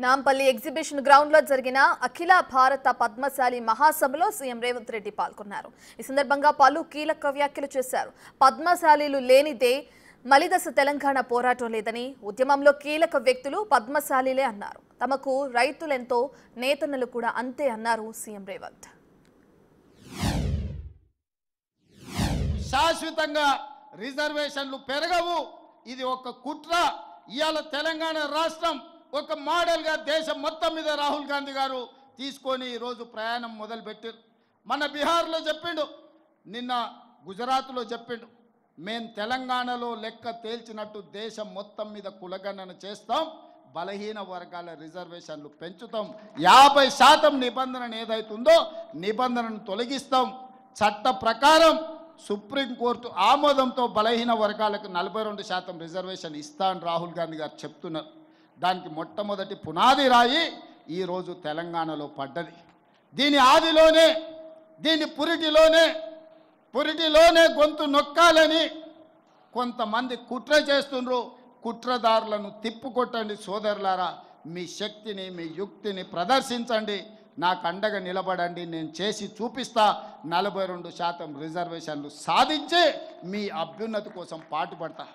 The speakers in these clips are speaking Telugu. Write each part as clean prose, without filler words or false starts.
నాంపల్లి ఎగ్జిబిషన్ గ్రౌండ్ లో జరిగిన అఖిల భారత పద్మశాలి మహాసభలో సీఎం రేవంత్ రెడ్డి పాల్గొన్నారు. ఈ సందర్భంగా పలు కీలక వ్యాఖ్యలు చేశారు. పద్మశాలీలు లేనిదే మలిదశ తెలంగాణ పోరాటం లేదని, ఉద్యమంలో కీలక వ్యక్తులు పద్మశాలీలే అన్నారు. తమకు రైతులెంతో నేతన్నలు కూడా అంతే అన్నారు సీఎం రేవంత్. శాశ్వతంగా రిజర్వేషన్లు పెరగవు, ఇది ఒక కుట్ర. ఇవాళ తెలంగాణ రాష్ట్రం ఒక మోడల్గా దేశం మొత్తం మీద రాహుల్ గాంధీ గారు తీసుకొని ఈరోజు ప్రయాణం మొదలుపెట్టారు. మన బీహార్లో చెప్పిండు, నిన్న గుజరాత్లో చెప్పిండు, మేము తెలంగాణలో లెక్క తేల్చినట్టు దేశం మొత్తం మీద కులగణన చేస్తాం, బలహీన వర్గాల రిజర్వేషన్లు పెంచుతాం, 50% నిబంధన ఏదైతుందో నిబంధనను తొలగిస్తాం, చట్ట ప్రకారం సుప్రీంకోర్టు ఆమోదంతో బలహీన వర్గాలకు 42% రిజర్వేషన్ ఇస్తా అని రాహుల్ గాంధీ గారు చెప్తున్నారు. దానికి మొట్టమొదటి పునాది రాయి ఈరోజు తెలంగాణలో పడ్డది. దీని ఆదిలోనే, దీని పురిటిలోనే గొంతు నొక్కాలని కొంతమంది కుట్ర చేస్తుండ్రు. కుట్రదారులను తిప్పుకొట్టండి సోదరులారా, మీ శక్తిని మీ యుక్తిని ప్రదర్శించండి, నాకు అండగా నిలబడండి, నేను చేసి చూపిస్తా. 42% రిజర్వేషన్లు సాధించి మీ అభ్యున్నతి కోసం పాటుపడతా.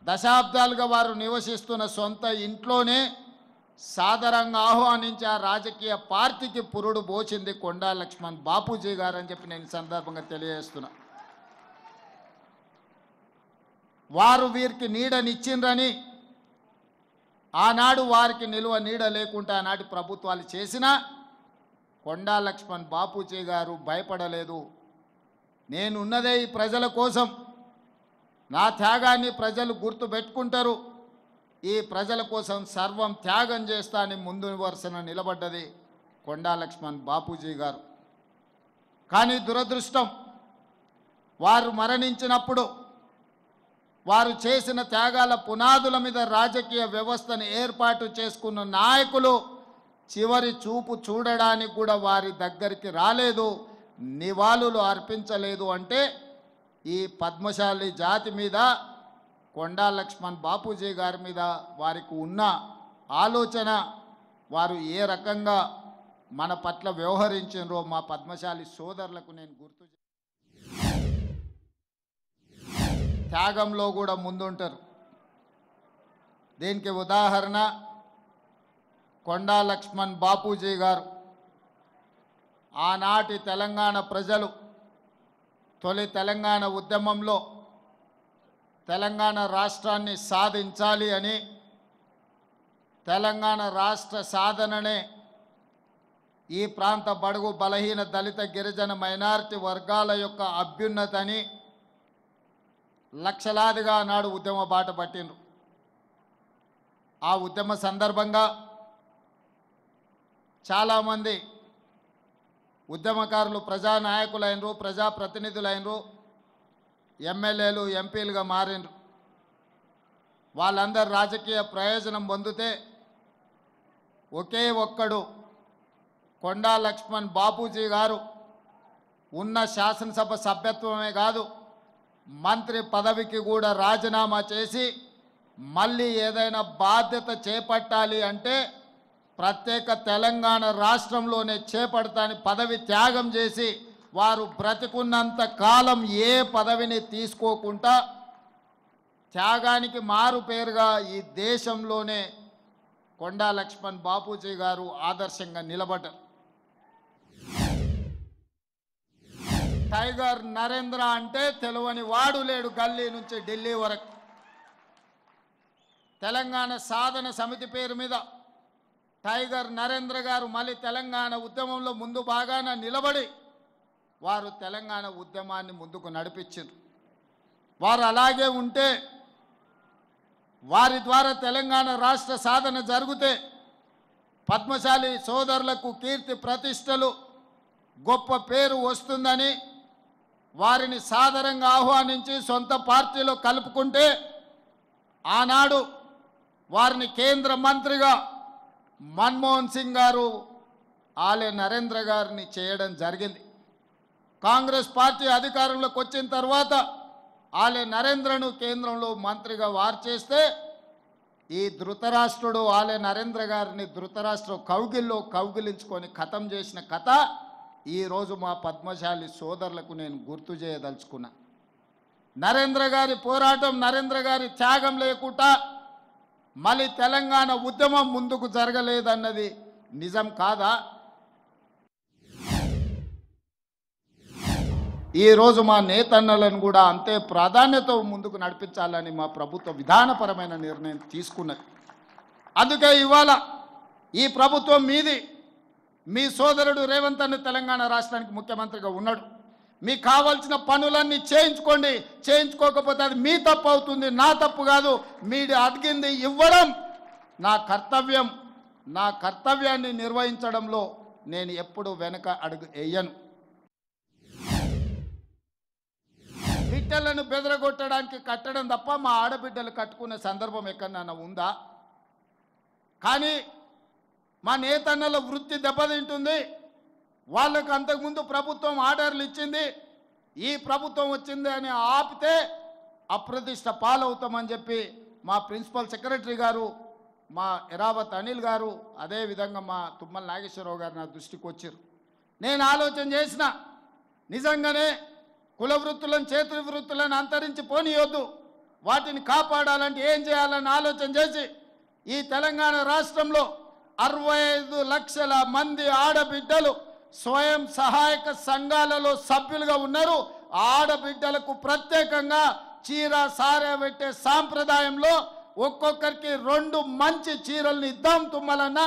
దశాబ్దాలుగా వారు నివసిస్తున్న సొంత ఇంట్లోనే సాదరంగా ఆహ్వానించి ఆ రాజకీయ పార్టీకి పురుడు పోచింది కొండా లక్ష్మణ్ బాపూజీ గారు అని చెప్పి నేను సందర్భంగా తెలియజేస్తున్నా. వారు వీరికి నీడనిచ్చిండ్రని, ఆనాడు వారికి నిలువ నీడ లేకుండా ఆనాటి ప్రభుత్వాలు చేసినా కొండా లక్ష్మణ్ బాపూజీ గారు భయపడలేదు. నేనున్నదే ఈ ప్రజల కోసం, నా త్యాగాన్ని ప్రజలు గుర్తు పెట్టుకుంటారు, ఈ ప్రజల కోసం సర్వం త్యాగం చేస్తా అని ముందు వరుసన నిలబడ్డది కొండా లక్ష్మణ్ బాపూజీ గారు. కానీ దురదృష్టం, వారు మరణించినప్పుడు వారు చేసిన త్యాగాల పునాదుల మీద రాజకీయ వ్యవస్థను ఏర్పాటు చేసుకున్న నాయకులు చివరి చూపు చూడడానికి కూడా వారి దగ్గరికి రాలేదు, నివాళులు అర్పించలేదు. అంటే ఈ పద్మశాలి జాతి మీద, కొండా లక్ష్మణ్ బాపూజీ గారి మీద వారికి ఉన్న ఆలోచన, వారు ఏ రకంగా మన పట్ల వ్యవహరించారో మా పద్మశాలి సోదరులకు నేను గుర్తు త్యాగంలో కూడా ముందుంటారు. దీనికి ఉదాహరణ కొండా లక్ష్మణ్ బాపూజీ గారు. ఆనాటి తెలంగాణ ప్రజలు తొలి తెలంగాణ ఉద్యమంలో తెలంగాణ రాష్ట్రాన్ని సాధించాలి అని, తెలంగాణ రాష్ట్ర సాధననే ఈ ప్రాంత బడుగు బలహీన దళిత గిరిజన మైనారిటీ వర్గాల యొక్క అభ్యున్నతని లక్షలాదిగా నాడు ఉద్యమ బాట పట్టిండ్రు. ఆ ఉద్యమ సందర్భంగా చాలామంది ఉద్యమకారులు ప్రజానాయకులైనరు, ప్రజాప్రతినిధులైనరు, ఎమ్మెల్యేలు, ఎంపీలుగా మారినరు. వాళ్ళందరూ రాజకీయ ప్రయోజనం పొందితే ఒకే ఒక్కడు కొండా లక్ష్మణ్ బాపూజీ గారు ఉన్న శాసనసభ సభ్యత్వమే కాదు, మంత్రి పదవికి కూడా రాజీనామా చేసి మళ్ళీ ఏదైనా బాధ్యత చేపట్టాలి అంటే ప్రత్యేక తెలంగాణ రాష్ట్రంలోనే చేపడతాని పదవి త్యాగం చేసి వారు బ్రతికున్నంత కాలం ఏ పదవిని తీసుకోకుండా త్యాగానికి మారు పేరుగా ఈ దేశంలోనే కొండా లక్ష్మణ్ బాపూజీ గారు ఆదర్శంగా నిలబడ్డారు. టైగర్ నరేంద్ర అంటే తెలియని వాడు లేడు, గల్లీ నుంచి ఢిల్లీ వరకు. తెలంగాణ సాధన సమితి పేరు మీద టైగర్ నరేంద్ర గారు మళ్ళీ తెలంగాణ ఉద్యమంలో ముందు బాగాన నిలబడి వారు తెలంగాణ ఉద్యమాన్ని ముందుకు నడిపించారు. వారు అలాగే ఉంటే, వారి ద్వారా తెలంగాణ రాష్ట్ర సాధన జరిగితే పద్మశాలి సోదరులకు కీర్తి ప్రతిష్టలు గొప్ప పేరు వస్తుందని వారిని సాదరంగా ఆహ్వానించి సొంత పార్టీలో కలుపుకుంటే ఆనాడు వారిని కేంద్ర మంత్రిగా మన్మోహన్ సింగ్ గారు ఆలే నరేంద్ర గారిని చేయడం జరిగింది. కాంగ్రెస్ పార్టీ అధికారంలోకి వచ్చిన తర్వాత ఆలే నరేంద్రను కేంద్రంలో మంత్రిగా వారు చేస్తే ఈ ధృతరాష్ట్రుడు ఆలే నరేంద్ర గారిని ధృతరాష్ట్ర కౌగిల్లో కౌగిలించుకొని ఖతం చేసిన కథ ఈరోజు మా పద్మశాలి సోదరులకు నేను గుర్తు చేయదలుచుకున్నా. నరేంద్ర గారి పోరాటం, నరేంద్ర గారి త్యాగం లేకుండా మళ్ళీ తెలంగాణ ఉద్యమం ముందుకు జరగలేదన్నది నిజం కాదా? ఈరోజు మా నేతన్నలను కూడా అంతే ప్రాధాన్యత ముందుకు నడిపించాలని మా ప్రభుత్వ విధానపరమైన నిర్ణయం తీసుకున్నది. అందుకే ఇవాళ ఈ ప్రభుత్వం మీది, మీ సోదరుడు రేవంత్ అన్న తెలంగాణ రాష్ట్రానికి ముఖ్యమంత్రిగా ఉన్నాడు. మీకు కావాల్సిన పనులన్నీ చేయించుకోండి, చేయించుకోకపోతే అది మీ తప్పు అవుతుంది, నా తప్పు కాదు. మీరు అడిగింది ఇవ్వడం నా కర్తవ్యం. నా కర్తవ్యాన్ని నిర్వహించడంలో నేను ఎప్పుడు వెనక అడుగు వేయను. బిడ్డలను బెదరగొట్టడానికి కట్టడం తప్ప మా ఆడబిడ్డలు కట్టుకునే సందర్భం ఎక్కడన్నా ఉందా? కానీ మా నేతన్నల వృత్తి దెబ్బతింటుంది. వాళ్ళకు అంతకుముందు ప్రభుత్వం ఆర్డర్లు ఇచ్చింది, ఈ ప్రభుత్వం వచ్చింది అని ఆపితే అప్రతిష్ట పాలవుతామని చెప్పి మా ప్రిన్సిపల్ సెక్రటరీ గారు, మా ఎరావత్ అనిల్ గారు, అదేవిధంగా మా తుమ్మల నాగేశ్వరరావు గారు నా దృష్టికి వచ్చారు. నేను ఆలోచన చేసిన, నిజంగానే కుల వృత్తులను, చేతి వృత్తులను అంతరించి పోనీయొద్దు, వాటిని కాపాడాలంటే ఏం చేయాలని ఆలోచన చేసి ఈ తెలంగాణ రాష్ట్రంలో 65 లక్షల మంది ఆడబిడ్డలు స్వయం సహాయక సంఘాలలో సభ్యులుగా ఉన్నారు. ఆడబిడ్డలకు ప్రత్యేకంగా చీర సారె పెట్టే సాంప్రదాయంలో ఒక్కొక్కరికి 2 మంచి చీరలను ఇద్దాం తుమ్మలన్న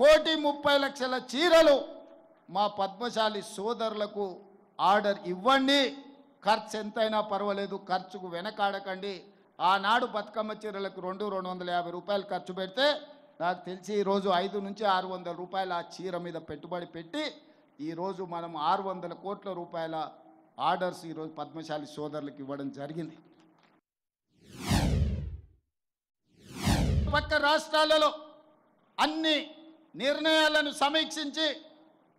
1,30,00,000 చీరలు మా పద్మశాలి సోదరులకు ఆర్డర్ ఇవ్వండి. ఖర్చు ఎంతైనా పర్వాలేదు, ఖర్చుకు వెనకాడకండి. ఆనాడు బతుకమ్మ చీరలకు 250 రూపాయలు ఖర్చు పెడితే నాకు తెలిసి ఈరోజు 500 నుంచి 600 రూపాయలు ఆ చీర మీద పెట్టుబడి పెట్టి ఈరోజు మనం 600 కోట్ల రూపాయల ఆర్డర్స్ ఈరోజు పద్మశాలి సోదరులకు ఇవ్వడం జరిగింది. పక్క రాష్ట్రాలలో అన్ని నిర్ణయాలను సమీక్షించి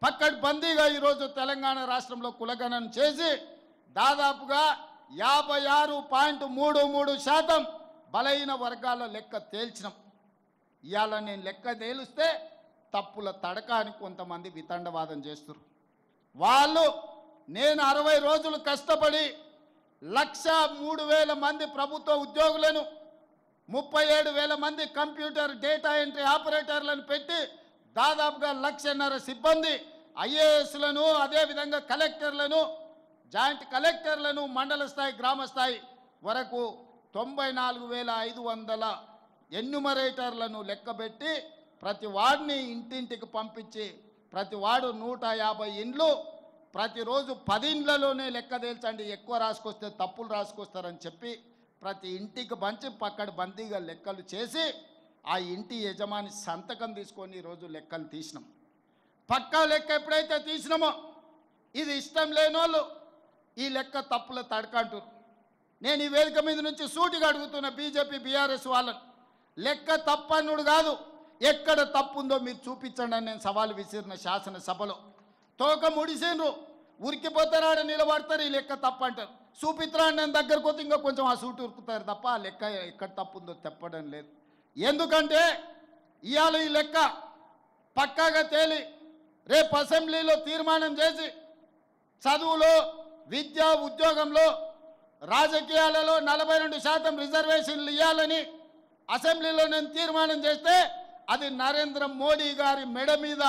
పక్కడ్బందీగా ఈరోజు తెలంగాణ రాష్ట్రంలో కులగణన చేసి దాదాపుగా 56.33% బలహీన వర్గాల లెక్క తేల్చినాం. ఇవాళ నేను లెక్క తేలిస్తే తప్పుల తడక అని కొంతమంది వితండవాదం చేస్తారు. వాళ్ళు నేను 60 రోజులు కష్టపడి 1,03,000 మంది ప్రభుత్వ ఉద్యోగులను, 37,000 మంది కంప్యూటర్ డేటా ఎంట్రీ ఆపరేటర్లను పెట్టి దాదాపుగా 1,50,000 సిబ్బంది ఐఏఎస్లను, అదేవిధంగా కలెక్టర్లను, జాయింట్ కలెక్టర్లను, మండల స్థాయి, గ్రామ స్థాయి వరకు 94,500 ఎన్యుమరేటర్లను లెక్కబెట్టి ప్రతి వాడిని ఇంటింటికి పంపించి ప్రతి వాడు 150 ఇండ్లు ప్రతిరోజు 10 ఇండ్లలోనే లెక్క తేల్చండి, ఎక్కువ రాసుకొస్తే తప్పులు రాసుకొస్తారని చెప్పి ప్రతి ఇంటికి పంచి పక్కడ్బందీగా లెక్కలు చేసి ఆ ఇంటి యజమాని సంతకం తీసుకొని ఈరోజు లెక్కలు తీసినాం. పక్కా లెక్క ఎప్పుడైతే తీసినామో ఇది ఇష్టం లేని వాళ్ళు ఈ లెక్క తప్పుల తడకంటారు. నేను ఈ వేదిక మీద నుంచి సూటిగా అడుగుతున్న బీజేపీ బీఆర్ఎస్ వాళ్ళని, లెక్క తప్పన్నుడు కాదు, ఎక్కడ తప్పు ఉందో మీరు చూపించండి అని నేను సవాలు విసిరిన శాసనసభలో. తోక ముడిసిండ్రు, ఉరికిపోతారాడ నిలబడతారు, ఈ లెక్క తప్పు అంటారు. చూపిత్రాన్ని నేను దగ్గరకు పోతే ఇంకా కొంచెం ఆ సూటు ఉరుకుతారు తప్ప ఆ లెక్క ఎక్కడ తప్పు ఉందో చెప్పడం లేదు. ఎందుకంటే ఇవాళ ఈ లెక్క పక్కాగా తేలి రేపు అసెంబ్లీలో తీర్మానం చేసి చదువులో, విద్య, ఉద్యోగంలో, రాజకీయాలలో 42% రిజర్వేషన్లు ఇవ్వాలని అసెంబ్లీలో నేను తీర్మానం చేస్తే అది నరేంద్ర మోడీ గారి మెడ మీద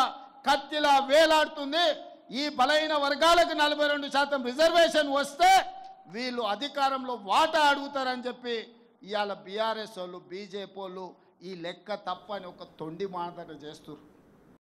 కత్తిలా వేలాడుతుంది. ఈ బలహీన వర్గాలకు 42% రిజర్వేషన్ వస్తే వీళ్ళు అధికారంలో వాటా అడుగుతారని చెప్పి ఇవాళ బీఆర్ఎస్ వాళ్ళు, బీజేపీ వాళ్ళు ఈ లెక్క తప్పని ఒక తొండి మాటలు చేస్తున్నారు.